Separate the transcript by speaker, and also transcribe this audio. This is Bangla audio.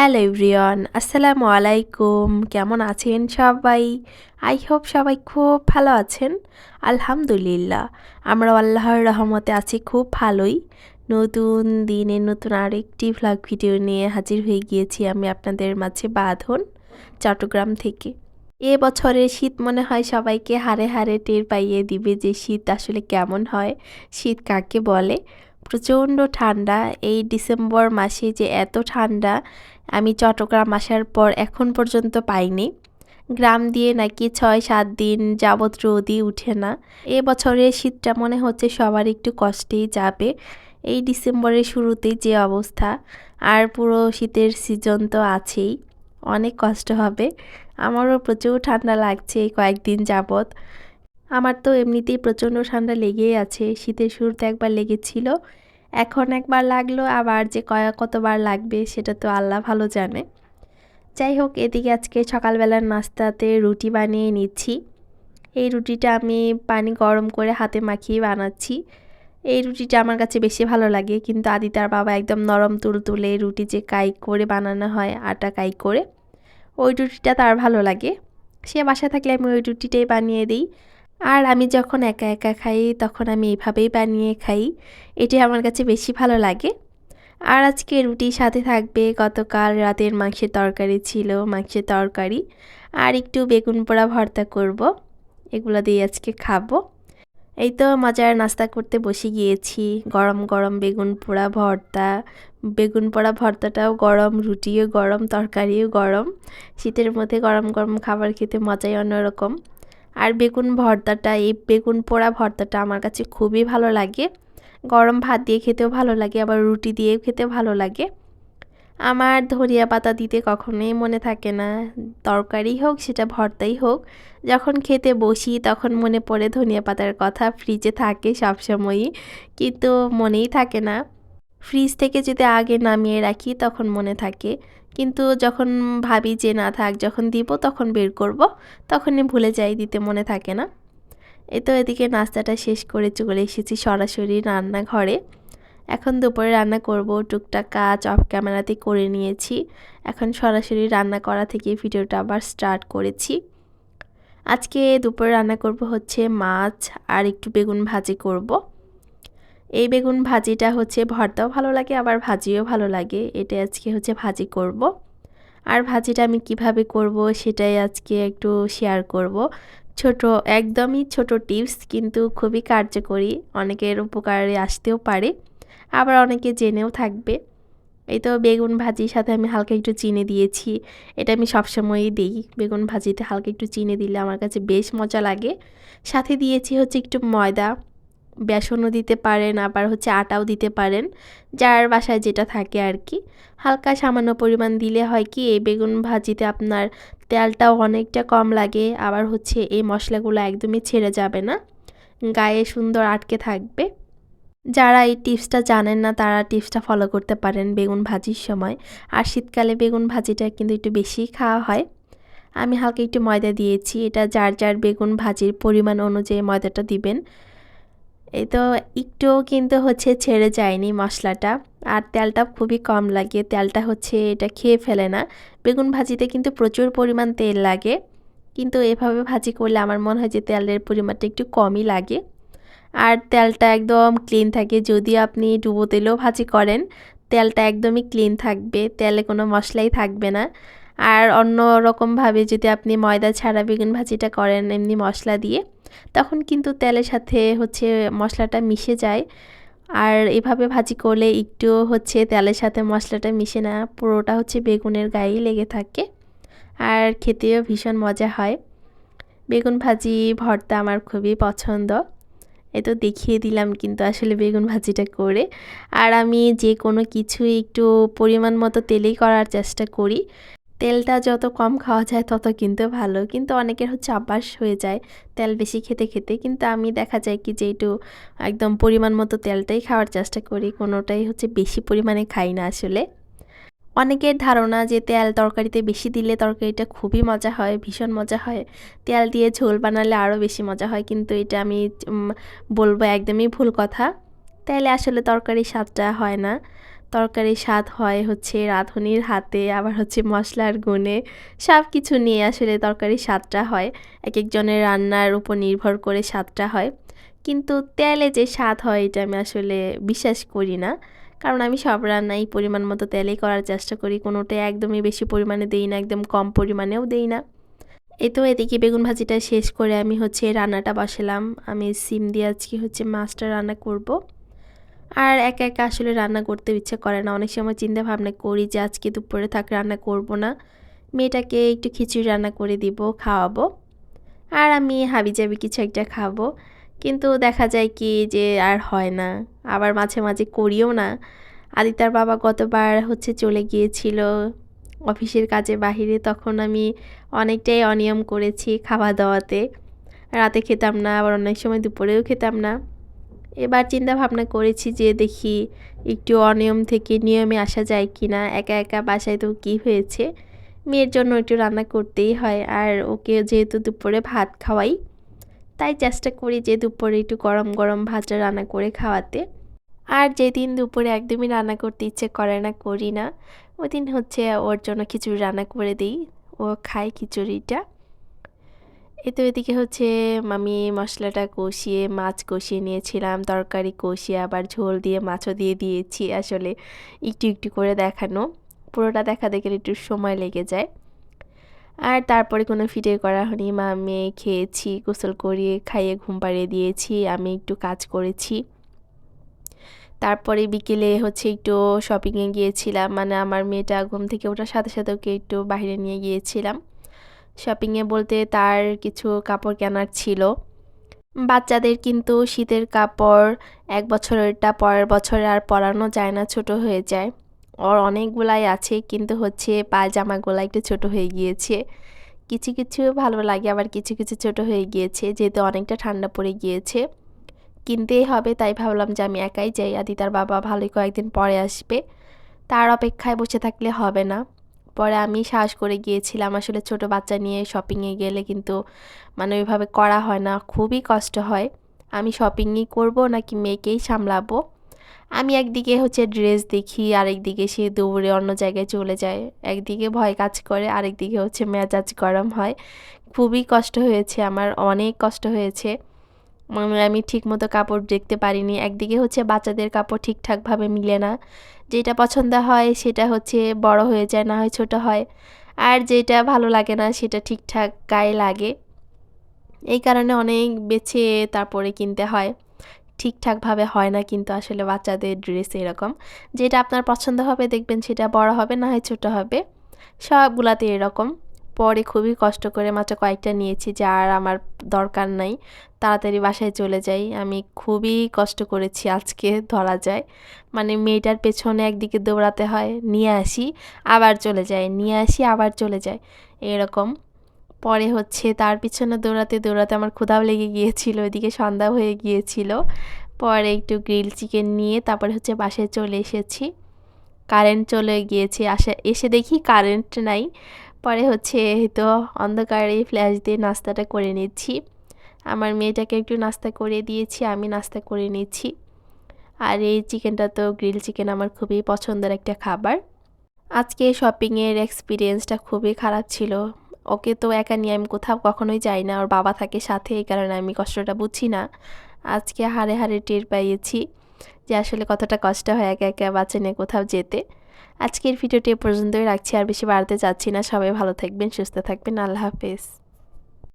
Speaker 1: হ্যালো এভরিওয়ান, আসসালামু আলাইকুম। কেমন আছেন সবাই? আই হোপ সবাই খুব ভালো আছেন। আলহামদুলিল্লাহ, আমরাও আল্লাহর রহমতে আছি খুব ভালোই। নতুন দিনে নতুন আরেকটি ভ্লগ ভিডিও নিয়ে হাজির হয়ে গিয়েছি আমি আপনাদের মাঝে বাঁধন, চট্টগ্রাম থেকে। এ বছরের শীত মনে হয় সবাইকে হাড়ে হাড়ে টের পাইয়ে দিবে যে শীত আসলে কেমন হয়, শীত কাকে বলে। প্রচণ্ড ঠান্ডা, এই ডিসেম্বর মাসে যে এত ঠান্ডা আমি চট্টগ্রাম আসার পর এখন পর্যন্ত পাইনি। গ্রাম দিয়ে নাকি ৬-৭ দিন যাবৎ রোদই উঠে না। এ বছরের শীতটা মনে হচ্ছে সবার একটু কষ্টেই যাবে। এই ডিসেম্বরের শুরুতেই যে অবস্থা, আর পুরো শীতের সিজন তো আছেই, অনেক কষ্ট হবে। আমারও প্রচুর ঠান্ডা লাগছে এই কয়েকদিন যাবৎ। আমার তো এমনিতেই প্রচণ্ড ঠান্ডা লেগেই আছে, শীতের শুরুতে একবার লেগেছিল, এখন একবার লাগলো, আবার যে কতবার লাগবে সেটা তো আল্লাহ ভালো জানে। যাই হোক, এদিকে আজকে সকালবেলার নাস্তাতে রুটি বানিয়ে নিচ্ছি। এই রুটিটা আমি পানি গরম করে হাতে মাখিয়ে বানাচ্ছি। এই রুটিটা আমার কাছে বেশি ভালো লাগে, কিন্তু আদিতার বাবা একদম নরম তুলতুলে রুটি যে কাই করে বানানো হয় আটা কাই করে, ওই রুটিটা তার ভালো লাগে। সে বাসায় থাকলে আমি ওই রুটিটাই বানিয়ে দিই। আর আমি যখন একা একা খাই তখন আমি এইভাবেই বানিয়ে খাই, এটি আমার কাছে বেশি ভালো লাগে। আর আজকে রুটির সাথে থাকবে গতকাল রাতের মাংসের তরকারি ছিল, মাংসের তরকারি আর একটু বেগুন পোড়া ভর্তা করব, এগুলো দিয়ে আজকে খাবো। এই তো মজার নাস্তা করতে বসে গিয়েছি। গরম গরম বেগুন পোড়া ভর্তা, বেগুন পোড়া ভর্তাটাও গরম, রুটিও গরম, তরকারিও গরম। শীতের মধ্যে গরম গরম খাবার খেতে মজাই অন্যরকম। আর বেগুন ভর্তাটা, এই বেগুন পোড়া ভর্তাটা আমার কাছে খুবই ভালো লাগে। গরম ভাত দিয়ে খেতেও ভালো লাগে, আবার রুটি দিয়েও খেতে ভালো লাগে। আমার ধনিয়া পাতা দিতে কখনোই মনে থাকে না, তরকারি হোক সেটা ভর্তাই হোক, যখন খেতে বসি তখন মনে পড়ে ধনিয়া পাতার কথা। ফ্রিজে থাকে সবসময়ই, কিন্তু মনেই থাকে না। ফ্রিজ থেকে যদি আগে নামিয়ে রাখি তখন মনে থাকে, কিন্তু যখন ভাবি যে না থাক, যখন দিব তখন বের করব, তখনই ভুলে যাই, দিতে মনে থাকে না। এই তো এদিকে নাস্তাটা শেষ করে চলে এসেছি সরাসরি রান্নাঘরে। এখন দুপুরে রান্না করব, টুকটাক কাজ অফ ক্যামেরাতে করে নিয়েছি। এখন সরাসরি রান্না করা থেকে ভিডিওটা আবার স্টার্ট করেছি। আজকে দুপুরে রান্না করব হচ্ছে মাছ আর একটু বেগুন ভাজি করব। এই বেগুন ভাজিটা হচ্ছে ভর্তাও ভালো লাগে, আবার ভাজিও ভালো লাগে। এটা আজকে হচ্ছে ভাজি করব। আর ভাজিটা আমি কিভাবে করব সেটাই আজকে একটু শেয়ার করব। ছোট, একদমই ছোট টিপস, কিন্তু খুবই কার্যকরী, অনেকের উপকারে আসতেও পারে, আবার অনেকে জেনেও থাকবে। এই তো বেগুন ভাজির সাথে আমি হালকা একটু চিনি দিয়েছি। এটা আমি সবসময়ই দিই, বেগুন ভাজিতে হালকা একটু চিনি দিলে আমার কাছে বেশ মজা লাগে। সাথে দিয়েছি হচ্ছে একটু ময়দা, বেসনও দিতে পারেন, আবার হচ্ছে আটাও দিতে পারেন, যার বাসায় যেটা থাকে আর কি। হালকা সামান্য পরিমাণ দিলে হয় কি, এই বেগুন ভাজিতে আপনার তেলটাও অনেকটা কম লাগে, আবার হচ্ছে এই মশলাগুলো একদমই ছেড়ে যাবে না, গায়ে সুন্দর আটকে থাকবে। যারা এই টিপসটা জানেন না তারা টিপসটা ফলো করতে পারেন বেগুন ভাজির সময়। আর শীতকালে বেগুন ভাজিটা কিন্তু একটু বেশিই খাওয়া হয়। আমি হালকা একটু ময়দা দিয়েছি, এটা যার যার বেগুন ভাজির পরিমাণ অনুযায়ী ময়দাটা দিবেন। এই তো একটুও কিন্তু হচ্ছে ছেড়ে যায়নি মশলাটা, আর তেলটা খুবই কম লাগে, তেলটা হচ্ছে এটা খেয়ে ফেলে না। বেগুন ভাজিতে কিন্তু প্রচুর পরিমাণ তেল লাগে, কিন্তু এভাবে ভাজি করলে আমার মনে হয় যে তেলের পরিমাণটা একটু কমই লাগে। আর তেলটা একদম ক্লিন থাকে, যদি আপনি ডুবো তেলেও ভাজি করেন তেলটা একদমই ক্লিন থাকবে, তেলে কোনো মশলাই থাকবে না। আর অন্য রকমভাবে যদি আপনি ময়দা ছাড়া বেগুন ভাজিটা করেন এমনি মশলা দিয়ে, তখন কিন্তু তেলের সাথে হচ্ছে মশলাটা মিশে যায়। আর এভাবে ভাজি করলে একটু হচ্ছে তেলের সাথে মশলাটা মিশে না, পুরোটা হচ্ছে বেগুনের গায়েই লেগে থাকে, আর খেতেও ভীষণ মজা হয়। বেগুন ভাজি ভর্তা আমার খুবই পছন্দ। এ তো দেখিয়ে দিলাম কিন্তু আসলে বেগুন ভাজিটা করে। আর আমি যে কোনো কিছুই একটু পরিমাণ মতো তেলেই করার চেষ্টা করি, তেলটা যত কম খাওয়া যায় তত কিন্তু ভালো, কিন্তু অনেকের হচ্ছে অভ্যাস হয়ে যায় তেল বেশি খেতে খেতে, কিন্তু আমি দেখা যায় কি যে একটু একদম পরিমাণ মতো তেলটাই খাওয়ার চেষ্টা করি, কোনোটাই হচ্ছে বেশি পরিমাণে খাই না আসলে। অনেকের ধারণা যে তেল তরকারিতে বেশি দিলে তরকারিটা খুবই মজা হয়, ভীষণ মজা হয়, তেল দিয়ে ঝোল বানালে আরও বেশি মজা হয়, কিন্তু এটা আমি বলবো একদমই ভুল কথা। তেলে আসলে তরকারির স্বাদটা হয় না। তরকারির স্বাদ হয় হচ্ছে রাঁধুনির হাতে, আবার হচ্ছে মশলার গুণে, সব কিছু নিয়ে আসলে তরকারির স্বাদটা হয়। একেকজনের রান্নার উপর নির্ভর করে স্বাদটা হয়। কিন্তু তেলে যে স্বাদ হয় এটা আমি আসলে বিশ্বাস করি না। কারণ আমি সব রান্নাই পরিমাণ মতো তেলেই করার চেষ্টা করি। কোনোটাই একদমই বেশি পরিমাণে দেই না, একদম কম পরিমাণেও দেই না। এই তো এদিকে বেগুন ভাজিটা শেষ করে আমি হচ্ছে রান্নাটা বসালাম। আমি সিম দিয়ে আজকে হচ্ছে মাছটা রান্না করব। আর একা একা আসলে রান্না করতে ইচ্ছে করে না। অনেক সময় চিন্তা ভাবনা করি যে আজকে দুপুরে থাক, রান্না করব না, মেয়েটাকে একটু খিচুড়ি রান্না করে দিব, খাওয়াবো, আর আমি হাবিজাবি কিছু একটা খাবো। কিন্তু দেখা যায় কি যে আর হয় না। আবার মাঝে মাঝে করিও না। আদিতার বাবা গতবার হচ্ছে চলে গিয়েছিল অফিসের কাজে বাহিরে, তখন আমি অনেকটাই অনিয়ম করেছি খাওয়া দাওয়াতে। রাতে খেতাম না, আবার অনেক সময় দুপুরেও খেতাম না। এবার চিন্তা ভাবনা করেছি যে দেখি একটু অনিয়ম থেকে নিয়মে আসা যায় কি না। একা একা বাসায় তো কী হয়েছে, মেয়ের জন্য একটু রান্না করতেই হয়। আর ওকে যেহেতু দুপুরে ভাত খাওয়াই, তাই চেষ্টা করি যে দুপুরে একটু গরম গরম ভাতটা রান্না করে খাওয়াতে। আর যেদিন দুপুরে একদমই রান্না করতে ইচ্ছে করে না, করি না, ওই দিন হচ্ছে ওর জন্য খিচুড়ি রান্না করে দিই, ও খায় খিচুড়িটা। এই তো এদিকে হচ্ছে আমি মশলাটা কষিয়ে মাছ কষিয়ে নিয়েছিলাম, তরকারি কষিয়ে আবার ঝোল দিয়ে মাছও দিয়ে দিয়েছি। আসলে একটু একটু করে দেখানো, পুরোটা দেখাতে গেলে একটু সময় লেগে যায়। আর তারপরে কোনো ভিডিও করা হয়নি, মা মেয়ে খেয়েছি, গোসল করিয়ে খাইয়ে ঘুম পাড়িয়ে দিয়েছি, আমি একটু কাজ করেছি। তারপরে বিকেলে হচ্ছে একটু শপিংয়ে গিয়েছিলাম, মানে আমার মেয়েটা ঘুম থেকে ওঠার সাথে সাথে ওকে একটু বাইরে নিয়ে গিয়েছিলাম। শপিংয়ে বলতে তার কিছু কাপড় কেনার ছিল। বাচ্চাদের কিন্তু শীতের কাপড় 1 বছরেরটা পরের বছরে আর পরানো যায় না, ছোট হয়ে যায়। ওর অনেকগুলাই আছে, কিন্তু হচ্ছে পায়জামাগুলো একটু ছোট হয়ে গিয়েছে। কিছু কিছু ভালো লাগে, আবার কিছু কিছু ছোট হয়ে গিয়েছে, যেহেতু অনেকটা ঠান্ডা পড়ে গিয়েছে। কিনতেই হবে, তাই ভাবলাম যে আমি একাই যাই, আদিতার বাবা ভালোই কয়েকদিন পরে আসবে, তার অপেক্ষায় বসে থাকলে হবে না। পরে আমি সাহস করে গিয়েছিলাম। আসলে ছোট বাচ্চা নিয়ে শপিংয়ে গেলে কিন্তু মানে ওইভাবে করা হয় না, খুবই কষ্ট হয়। আমি শপিংই করব নাকি মেয়েকেই সামলাবো। আমি একদিকে হচ্ছে ড্রেস দেখি, আরেকদিকে সে দৌড়ে অন্য জায়গায় চলে যায়। একদিকে ভয় কাজ করে, আরেকদিকে হচ্ছে মেজাজ গরম হয়। খুবই কষ্ট হয়েছে আমার, অনেক কষ্ট হয়েছে। মানে আমি ঠিকমতো কাপড় দেখতে পারিনি। একদিকে হচ্ছে বাচ্চাদের কাপড় ঠিকঠাকভাবে মিলে না, যেটা পছন্দ হয় সেটা হচ্ছে বড় হয়ে যায়, না হয় ছোট হয়। আর যেটা ভালো লাগে না সেটা ঠিকঠাক গায়ে লাগে। এই কারণে অনেক বেছে তারপরে কিনতে হয়। ঠিকঠাকভাবে হয় না কিন্তু আসলে বাচ্চাদের ড্রেস এরকম। যেটা আপনার পছন্দ হবে দেখবেন সেটা বড় হবে, না হয় ছোট হবে। সবগুলাতে এরকম। পরে খুবই কষ্ট করে মাত্র কয়েকটা নিয়েছি, যা আর আমার দরকার নাই। তাড়াতাড়ি বাসায় চলে যাই। আমি খুবই কষ্ট করেছি আজকে, ধরা যায়। মানে মেয়েটার পেছনে একদিকে দৌড়াতে হয়, নিয়ে আসি আবার চলে যাই, নিয়ে আসি আবার চলে যাই, এরকম। পরে হচ্ছে তার পিছনে দৌড়াতে দৌড়াতে আমার ক্ষুধাও লেগে গিয়েছিল, এদিকে সন্ধ্যা হয়ে গিয়েছিল। পরে একটু গ্রিল চিকেন নিয়ে তারপরে হচ্ছে বাসায় চলে এসেছি। কারেন্ট চলে গিয়েছে, এসে দেখি কারেন্ট নাই। পরে হচ্ছে তো অন্ধকারে ফ্ল্যাশ দিয়ে নাস্তাটা করে নিচ্ছি। আমার মেয়েটাকে একটু নাস্তা করে দিয়েছি, আমি নাস্তা করে নিচ্ছি। আর এই চিকেনটা তো গ্রিল চিকেন আমার খুবই পছন্দের একটা খাবার। আজকে শপিংয়ের এক্সপিরিয়েন্সটা খুবই খারাপ ছিল। ওকে তো একা নিয়ে আমি কোথাও কখনোই যাই না, ওর বাবা থাকে সাথে, এই কারণে আমি কষ্টটা বুঝি না। আজকে হাড়ে হাড়ে টের পাইয়েছি যে আসলে কতটা কষ্ট হয় একা একা বাচ্চা নিয়ে কোথাও যেতে। আজকের ভিডিওটি এ পর্যন্তই রাখছি, আর বেশি বাড়াতে চাচ্ছি না। সবাই ভালো থাকবেন, সুস্থ থাকবেন, আল্লাহ হাফেজ।